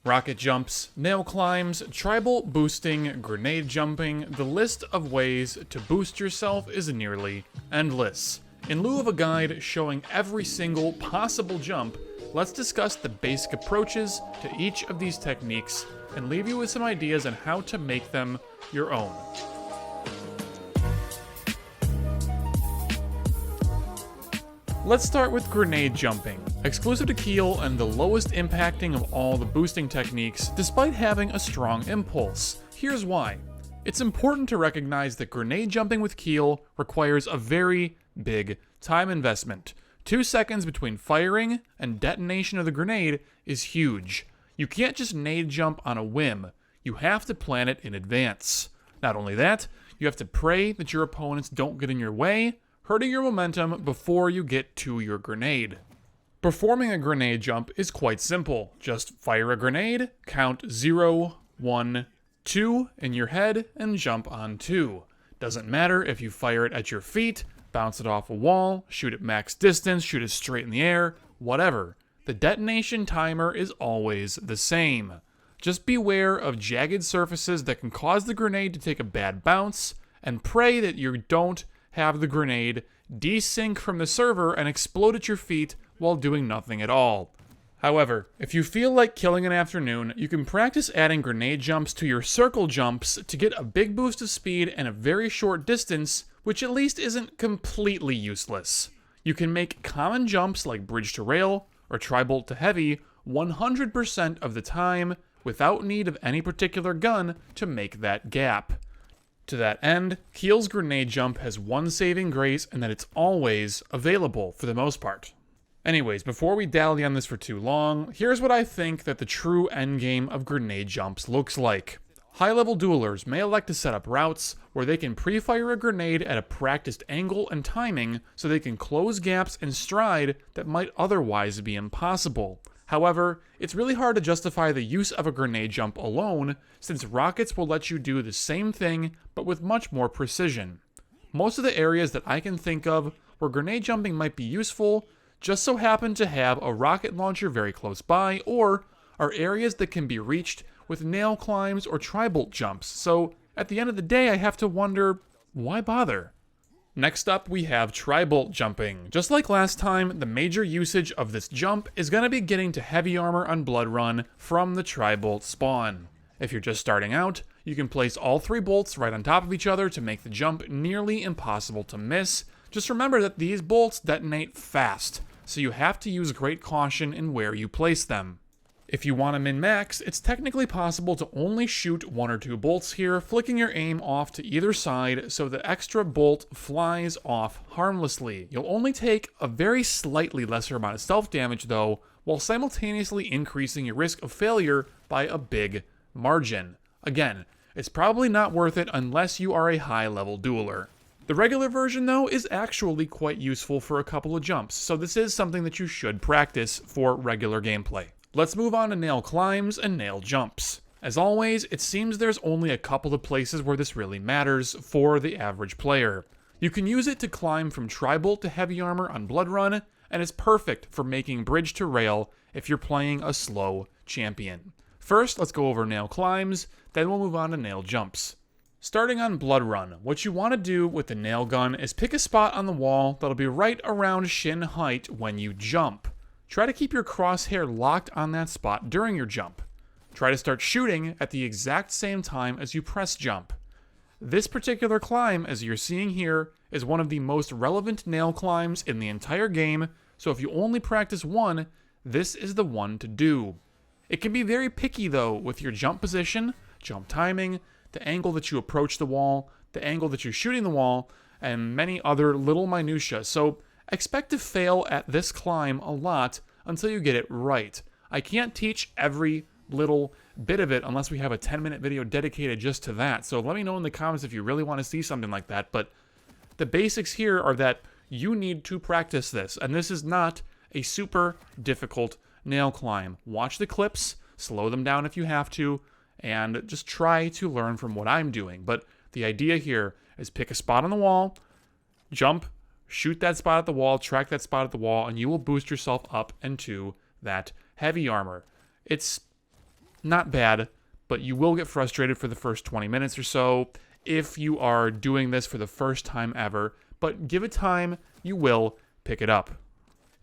Rocket jumps, nail climbs, tribal boosting, grenade jumping, the list of ways to boost yourself is nearly endless. In lieu of a guide showing every single possible jump, let's discuss the basic approaches to each of these techniques and leave you with some ideas on how to make them your own. Let's start with grenade jumping, exclusive to Keel and the lowest impacting of all the boosting techniques despite having a strong impulse. Here's why. It's important to recognize that grenade jumping with Keel requires a very big time investment. 2 seconds between firing and detonation of the grenade is huge. You can't just nade jump on a whim, you have to plan it in advance. Not only that, you have to pray that your opponents don't get in your way, hurting your momentum before you get to your grenade. Performing a grenade jump is quite simple. Just fire a grenade, count 0, 1, 2 in your head, and jump on 2. Doesn't matter if you fire it at your feet, bounce it off a wall, shoot at max distance, shoot it straight in the air, whatever. The detonation timer is always the same. Just beware of jagged surfaces that can cause the grenade to take a bad bounce, and pray that you don't have the grenade desync from the server and explode at your feet while doing nothing at all. However, if you feel like killing an afternoon, you can practice adding grenade jumps to your circle jumps to get a big boost of speed and a very short distance, which at least isn't completely useless. You can make common jumps like bridge to rail or tri-bolt to heavy 100% of the time without need of any particular gun to make that gap. To that end, Keel's grenade jump has one saving grace and that it's always available for the most part. Anyways, before we dally on this for too long, here's what I think that the true endgame of grenade jumps looks like. High-level duelers may elect to set up routes where they can pre-fire a grenade at a practiced angle and timing so they can close gaps in stride that might otherwise be impossible. However, it's really hard to justify the use of a grenade jump alone, since rockets will let you do the same thing, but with much more precision. Most of the areas that I can think of where grenade jumping might be useful just so happen to have a rocket launcher very close by, or are areas that can be reached with nail climbs or tri-bolt jumps, so at the end of the day I have to wonder, why bother? Next up, we have tri-bolt jumping. Just like last time, the major usage of this jump is going to be getting to heavy armor on Blood Run from the tri-bolt spawn. If you're just starting out, you can place all 3 bolts right on top of each other to make the jump nearly impossible to miss. Just remember that these bolts detonate fast, so you have to use great caution in where you place them. If you want to min-max, it's technically possible to only shoot 1 or 2 bolts here, flicking your aim off to either side so the extra bolt flies off harmlessly. You'll only take a very slightly lesser amount of stealth damage though, while simultaneously increasing your risk of failure by a big margin. Again, it's probably not worth it unless you are a high-level dueler. The regular version though is actually quite useful for a couple of jumps, so this is something that you should practice for regular gameplay. Let's move on to nail climbs and nail jumps. As always, it seems there's only a couple of places where this really matters for the average player. You can use it to climb from tri-bolt to heavy armor on Blood Run, and it's perfect for making bridge to rail if you're playing a slow champion. First, let's go over nail climbs, then we'll move on to nail jumps. Starting on Blood Run, what you want to do with the nail gun is pick a spot on the wall that'll be right around shin height when you jump. Try to keep your crosshair locked on that spot during your jump. Try to start shooting at the exact same time as you press jump. This particular climb, as you're seeing here, is one of the most relevant nail climbs in the entire game, so if you only practice one, this is the one to do. It can be very picky though with your jump position, jump timing, the angle that you approach the wall, the angle that you're shooting the wall, and many other little minutiae, so expect to fail at this climb a lot until you get it right. I can't teach every little bit of it unless we have a 10-minute video dedicated just to that, so let me know in the comments if you really want to see something like that, but the basics here are that you need to practice this, and this is not a super difficult nail climb. Watch the clips, slow them down if you have to, and just try to learn from what I'm doing, but the idea here is pick a spot on the wall, jump, shoot that spot at the wall, track that spot at the wall, and you will boost yourself up into that heavy armor. It's not bad, but you will get frustrated for the first 20 minutes or so if you are doing this for the first time ever, but give it time, you will pick it up.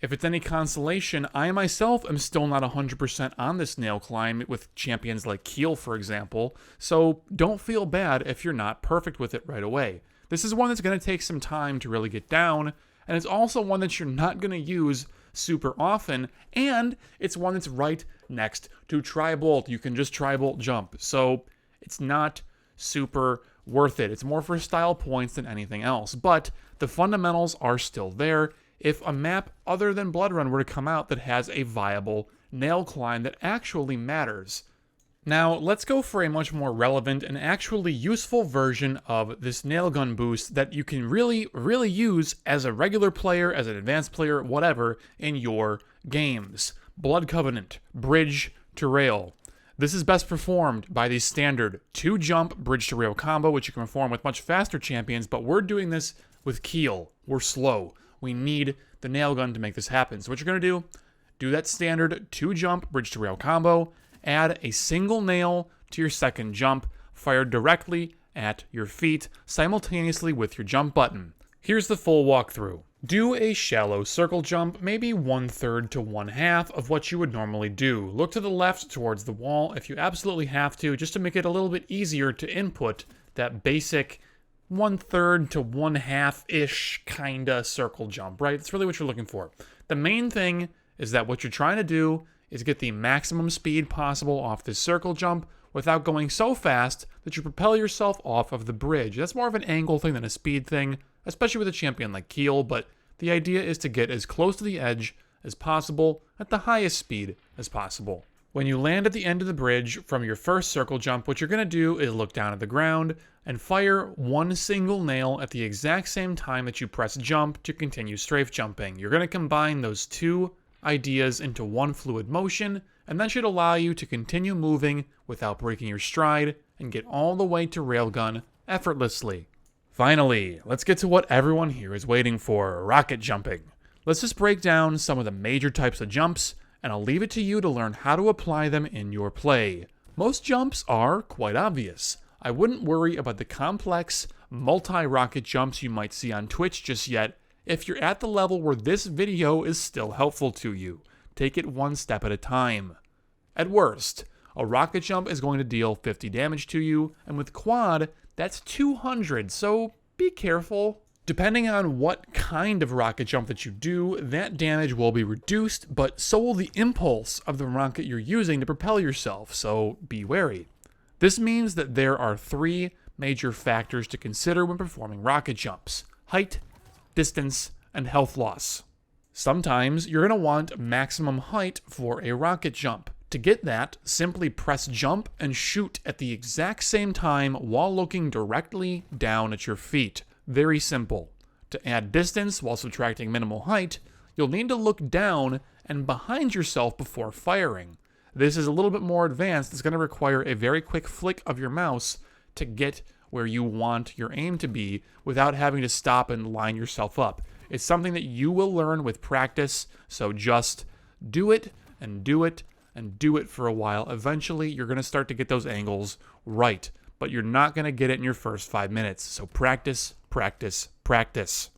If it's any consolation, I myself am still not 100% on this nail climb with champions like Keel, for example, so don't feel bad if you're not perfect with it right away. This is one that's going to take some time to really get down, and it's also one that you're not going to use super often, and it's one that's right next to Tri-Bolt. You can just Tri-Bolt jump, so it's not super worth it. It's more for style points than anything else, but the fundamentals are still there if a map other than Blood Run were to come out that has a viable nail climb that actually matters. Now, let's go for a much more relevant and actually useful version of this nail gun boost that you can really use as a regular player, as an advanced player, whatever, in your games. Blood Covenant, Bridge to Rail. This is best performed by the standard 2-jump Bridge to Rail combo, which you can perform with much faster champions, but we're doing this with Keel. We're slow. We need the nail gun to make this happen. So what you're going to do that standard 2-jump Bridge to Rail combo, add a single nail to your second jump, fired directly at your feet, simultaneously with your jump button. Here's the full walkthrough. Do a shallow circle jump, maybe 1/3 to 1/2 of what you would normally do. Look to the left towards the wall if you absolutely have to, just to make it a little bit easier to input that basic 1/3 to 1/2-ish kinda circle jump, right? That's really what you're looking for. The main thing is that what you're trying to do is get the maximum speed possible off this circle jump without going so fast that you propel yourself off of the bridge. That's more of an angle thing than a speed thing, especially with a champion like Keel, but the idea is to get as close to the edge as possible at the highest speed as possible. When you land at the end of the bridge from your first circle jump, what you're going to do is look down at the ground and fire one single nail at the exact same time that you press jump to continue strafe jumping. You're going to combine those two ideas into one fluid motion, and that should allow you to continue moving without breaking your stride and get all the way to railgun effortlessly. Finally, let's get to what everyone here is waiting for, rocket jumping. Let's just break down some of the major types of jumps, and I'll leave it to you to learn how to apply them in your play. Most jumps are quite obvious. I wouldn't worry about the complex, multi-rocket jumps you might see on Twitch just yet if you're at the level where this video is still helpful to you. Take it one step at a time. At worst, a rocket jump is going to deal 50 damage to you, and with quad, that's 200, so be careful. Depending on what kind of rocket jump that you do, that damage will be reduced, but so will the impulse of the rocket you're using to propel yourself, so be wary. This means that there are 3 major factors to consider when performing rocket jumps: height, distance, and health loss. Sometimes you're going to want maximum height for a rocket jump. To get that, simply press jump and shoot at the exact same time while looking directly down at your feet. Very simple. To add distance while subtracting minimal height, you'll need to look down and behind yourself before firing. This is a little bit more advanced. It's going to require a very quick flick of your mouse to get where you want your aim to be without having to stop and line yourself up. It's something that you will learn with practice, so just do it and do it and do it for a while. Eventually, you're going to start to get those angles right, but you're not going to get it in your first 5 minutes. So practice, practice, practice.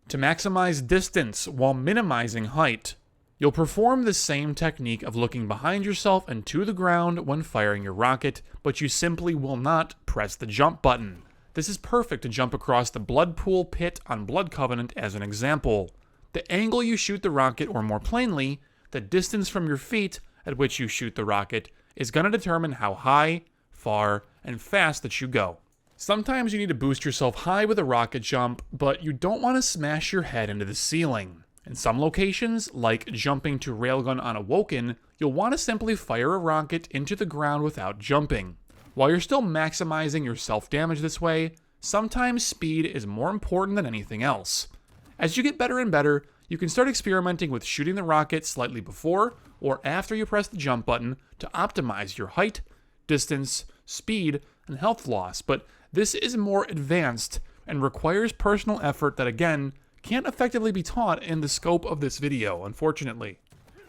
To maximize distance while minimizing height, you'll perform the same technique of looking behind yourself and to the ground when firing your rocket, but you simply will not press the jump button. This is perfect to jump across the blood pool pit on Blood Covenant as an example. The angle you shoot the rocket, or more plainly, the distance from your feet at which you shoot the rocket, is going to determine how high, far, and fast that you go. Sometimes you need to boost yourself high with a rocket jump, but you don't want to smash your head into the ceiling. In some locations, like jumping to railgun on Awoken, you'll want to simply fire a rocket into the ground without jumping. While you're still maximizing your self-damage this way, sometimes speed is more important than anything else. As you get better and better, you can start experimenting with shooting the rocket slightly before or after you press the jump button to optimize your height, distance, speed, and health loss, but this is more advanced and requires personal effort that, again, can't effectively be taught in the scope of this video, unfortunately.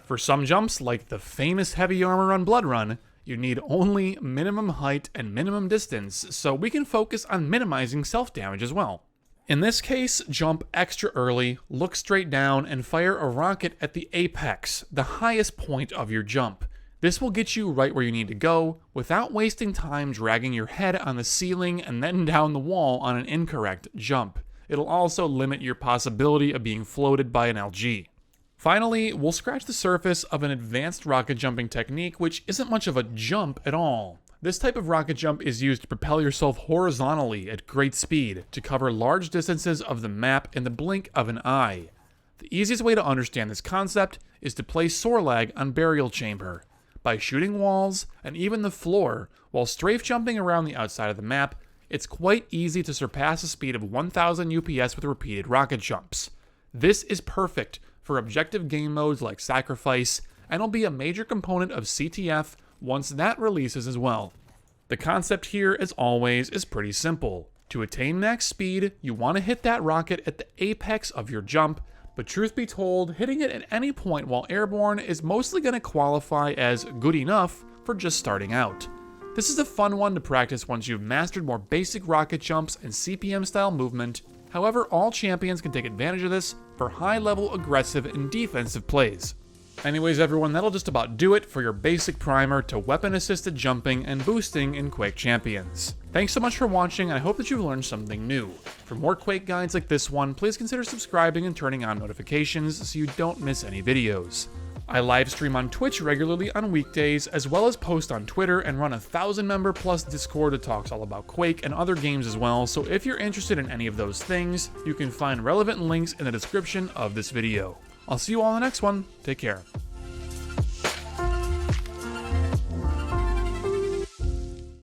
For some jumps, like the famous heavy armor on Blood Run, You need only minimum height and minimum distance, so we can focus on minimizing self-damage as well. In this case, jump extra early, look straight down, and fire a rocket at the apex, the highest point of your jump. This will get you right where you need to go, without wasting time dragging your head on the ceiling and then down the wall on an incorrect jump. It'll also limit your possibility of being floated by an LG. Finally, we'll scratch the surface of an advanced rocket jumping technique which isn't much of a jump at all. This type of rocket jump is used to propel yourself horizontally at great speed to cover large distances of the map in the blink of an eye. The easiest way to understand this concept is to place Sorlag on Burial Chamber. By shooting walls and even the floor while strafe jumping around the outside of the map, it's quite easy to surpass a speed of 1000 UPS with repeated rocket jumps. This is perfect for objective game modes like Sacrifice, and will be a major component of CTF once that releases as well. The concept here, as always, is pretty simple. To attain max speed, you want to hit that rocket at the apex of your jump, but truth be told, hitting it at any point while airborne is mostly going to qualify as good enough for just starting out. This is a fun one to practice once you've mastered more basic rocket jumps and CPM style movement. However, all champions can take advantage of this for high-level aggressive and defensive plays. Anyways everyone, that'll just about do it for your basic primer to weapon-assisted jumping and boosting in Quake Champions. Thanks so much for watching, and I hope that you've learned something new. For more Quake guides like this one, please consider subscribing and turning on notifications so you don't miss any videos. I live stream on Twitch regularly on weekdays, as well as post on Twitter and run a 1,000-member plus Discord that talks all about Quake and other games as well, so if you're interested in any of those things, you can find relevant links in the description of this video. I'll see you all in the next one. Take care.